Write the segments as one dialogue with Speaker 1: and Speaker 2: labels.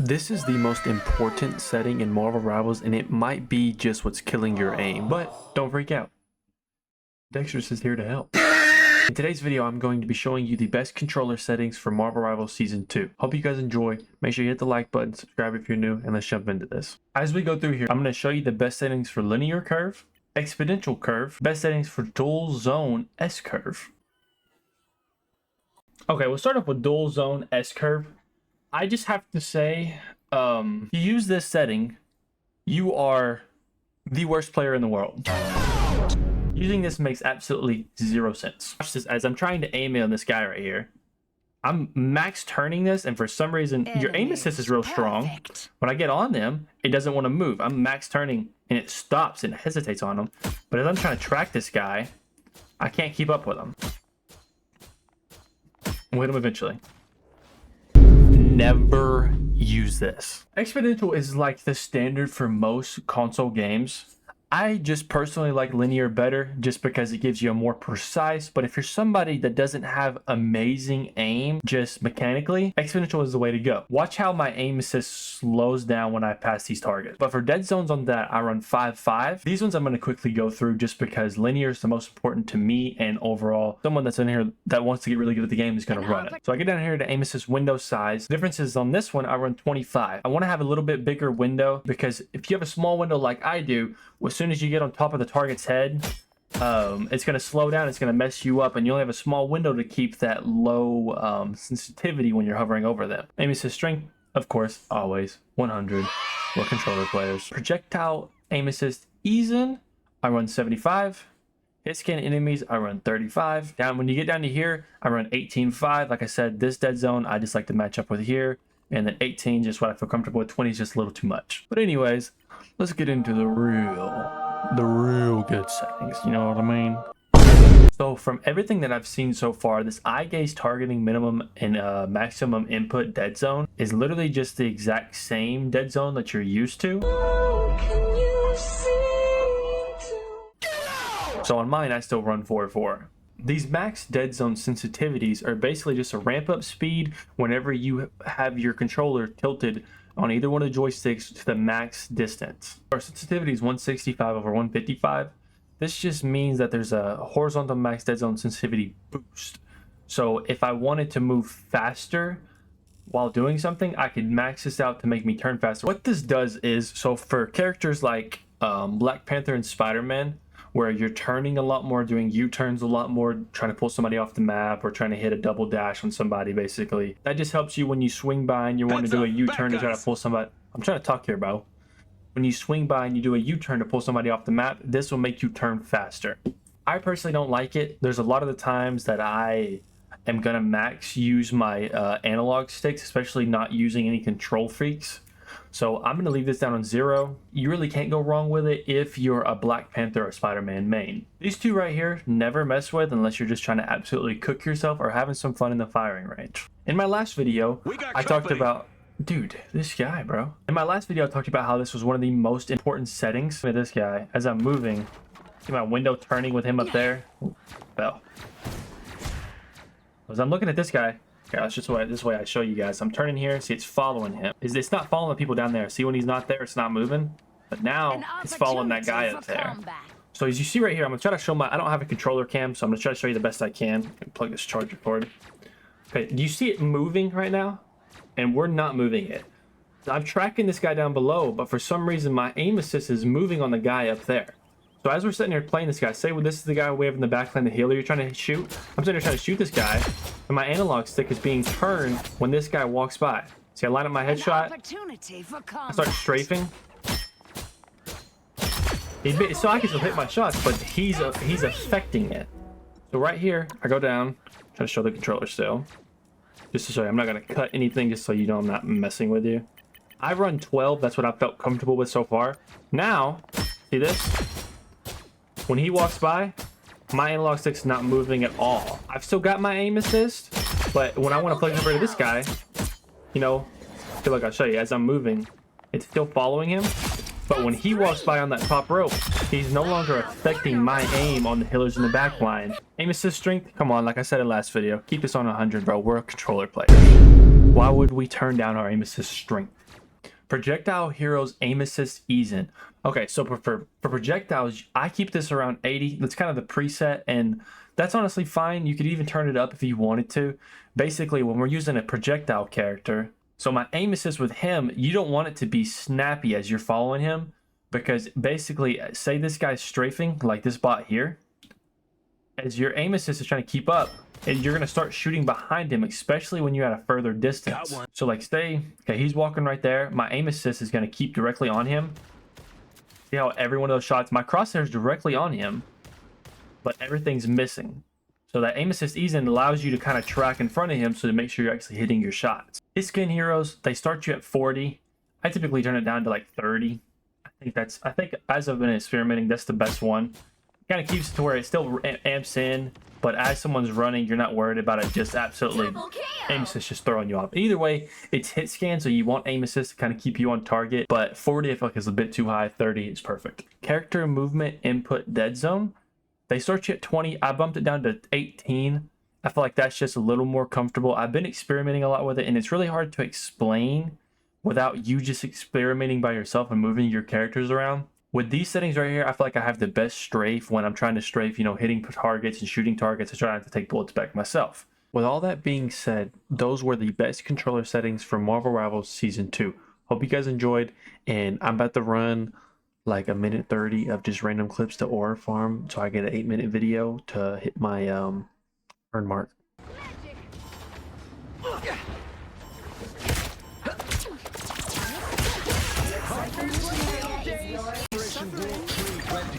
Speaker 1: This is the most important setting in Marvel Rivals, and it might be just what's killing your aim. But don't freak out. Dexter's is here to help. In today's video, I'm going to be showing you the best controller settings for Marvel Rivals Season 2. Hope you guys enjoy. Make sure you hit the like button, subscribe if you're new, and let's jump into this. As we go through here, I'm going to show you the best settings for linear curve, exponential curve, best settings for dual zone S curve. Okay, we'll start off with dual zone S curve. I just have to say, if you use this setting, you are the worst player in the world. Using this makes absolutely zero sense. Watch this as I'm trying to aim in on this guy right here. I'm max turning this, and for some reason, your aim assist is real strong. When I get on them, it doesn't want to move. I'm max turning, and it stops and hesitates on them. But as I'm trying to track this guy, I can't keep up with him. I'll hit him eventually. Never use this. Exponential is like the standard for most console games. I just personally like linear better just because it gives you a more precise, but if you're somebody that doesn't have amazing aim just mechanically, exponential is the way to go. Watch how my aim assist slows down when I pass these targets. But for dead zones on that, I run 5-5. These ones I'm going to quickly go through just because linear is the most important to me, and overall, someone that's in here that wants to get really good at the game is going to run it. So I get down here to aim assist window size. The difference is on this one, I run 25. I want to have a little bit bigger window because if you have a small window like I do, as soon as you get on top of the target's head, it's going to slow down, it's going to mess you up, and you only have a small window to keep that low sensitivity when you're hovering over them. Aim assist strength, of course, always 100. We're controller players. Projectile aim assist ease in, I run 75. Hit scan enemies, I run 35. Down when you get down to here, I run 18.5. Like I said, this dead zone I just like to match up with here, and then 18 just what I feel comfortable with. 20 is just a little too much. But anyways, let's get into the real good settings, you know what I mean? So from everything that I've seen so far, this eye gaze targeting minimum and maximum input dead zone is literally just the exact same dead zone that you're used to. So on mine, I still run 4-4. These max dead zone sensitivities are basically just a ramp up speed whenever you have your controller tilted on either one of the joysticks to the max distance. Our sensitivity is 165 over 155. This just means that there's a horizontal max dead zone sensitivity boost. So if I wanted to move faster while doing something, I could max this out to make me turn faster. What this does is, so for characters like Black Panther and Spider-Man, where you're turning a lot more, doing U-turns a lot more, trying to pull somebody off the map or trying to hit a double dash on somebody, basically. That just helps you when you swing by and you want to do a U-turn to try to pull somebody. I'm trying to talk here, bro. When you swing by and you do a U-turn to pull somebody off the map, this will make you turn faster. I personally don't like it. There's a lot of the times that I am going to max use my analog sticks, especially not using any control freaks. So I'm going to leave this down on 0. You really can't go wrong with it if you're a Black Panther or Spider-Man main. These two right here, never mess with unless you're just trying to absolutely cook yourself or having some fun in the firing range. In my last video, I talked about... Dude, this guy, bro. In my last video, I talked about how this was one of the most important settings. Look at this guy. As I'm moving, see my window turning with him up there? Ooh, fell. As I'm looking at this guy... Okay, that's just this way I show you guys. I'm turning here. See, it's following him. It's not following the people down there. See, when he's not there, it's not moving. But now it's following that guy up there. So as you see right here, I'm gonna try to show I don't have a controller cam, so I'm gonna try to show you the best I can. Plug this charger cord. Okay, do you see it moving right now? And we're not moving it. I'm tracking this guy down below, but for some reason my aim assist is moving on the guy up there. So as we're sitting here playing this guy, say this is the guy we have in the backline, the healer you're trying to shoot. I'm sitting here trying to shoot this guy, and my analog stick is being turned when this guy walks by. See, I line up my headshot. I start strafing. So I can still hit my shots, but he's affecting it. So right here, I go down, try to show the controller still. Just to show you, I'm not going to cut anything just so you know I'm not messing with you. I run 12, that's what I felt comfortable with so far. Now, see this? When he walks by, my analog stick's not moving at all. I've still got my aim assist, but when I want to plug over to this guy, you know, feel like I'll show you, as I'm moving, it's still following him. But when he walks by on that top rope, he's no longer affecting my aim on the healers in the back line. Aim assist strength, come on, like I said in last video, keep this on 100, bro. We're a controller player. Why would we turn down our aim assist strength? Projectile heroes aim assist ease in. Okay, so for projectiles, I keep this around 80. That's kind of the preset, and that's honestly fine. You could even turn it up if you wanted to. Basically, when we're using a projectile character, so my aim assist with him, you don't want it to be snappy as you're following him, because basically, say this guy's strafing, like this bot here, as your aim assist is trying to keep up, and you're going to start shooting behind him, especially when you're at a further distance. So like say, okay, he's walking right there. My aim assist is going to keep directly on him. See how every one of those shots, my crosshair is directly on him, but everything's missing. So that aim assist ease in allows you to kind of track in front of him so to make sure you're actually hitting your shots. His skin heroes, they start you at 40. I typically turn it down to like 30. I think as I've been experimenting, that's the best one. Kind of keeps it to where it still amps in, but as someone's running, you're not worried about it just absolutely aim assist just throwing you off. Either way, it's hit scan, so you want aim assist to kind of keep you on target, but 40 I feel like is a bit too high. 30 is perfect. Character movement input dead zone, they start you at 20. I bumped it down to 18. I feel like that's just a little more comfortable. I've been experimenting a lot with it, and it's really hard to explain without you just experimenting by yourself and moving your characters around. With these settings right here, I feel like I have the best strafe when I'm trying to strafe, you know, hitting targets and shooting targets and trying to take bullets back myself. With all that being said, those were the best controller settings for Marvel Rivals Season 2. Hope you guys enjoyed, and I'm about to run like a minute 30 of just random clips to ore farm so I get an 8-minute video to hit my earn mark.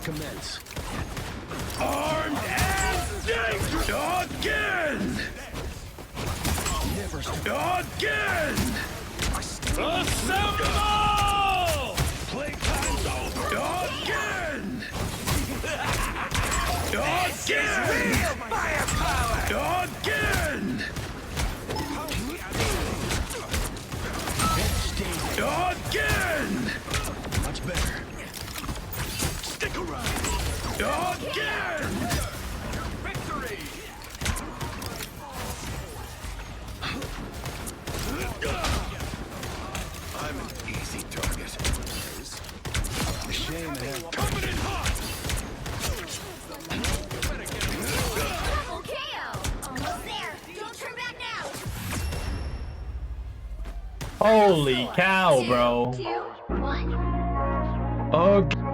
Speaker 2: Commence. Armed and dangerous! Again! Never again! Assemble! Playtime's over! Again! Again! Firepower! Again! Again! Much better. Stick around! Again! Victory! I'm an easy target. Shame man. Coming in hot!
Speaker 3: Double KO! Almost there! Don't turn back now!
Speaker 1: Holy cow, bro.
Speaker 3: 2, 1.
Speaker 1: Okay.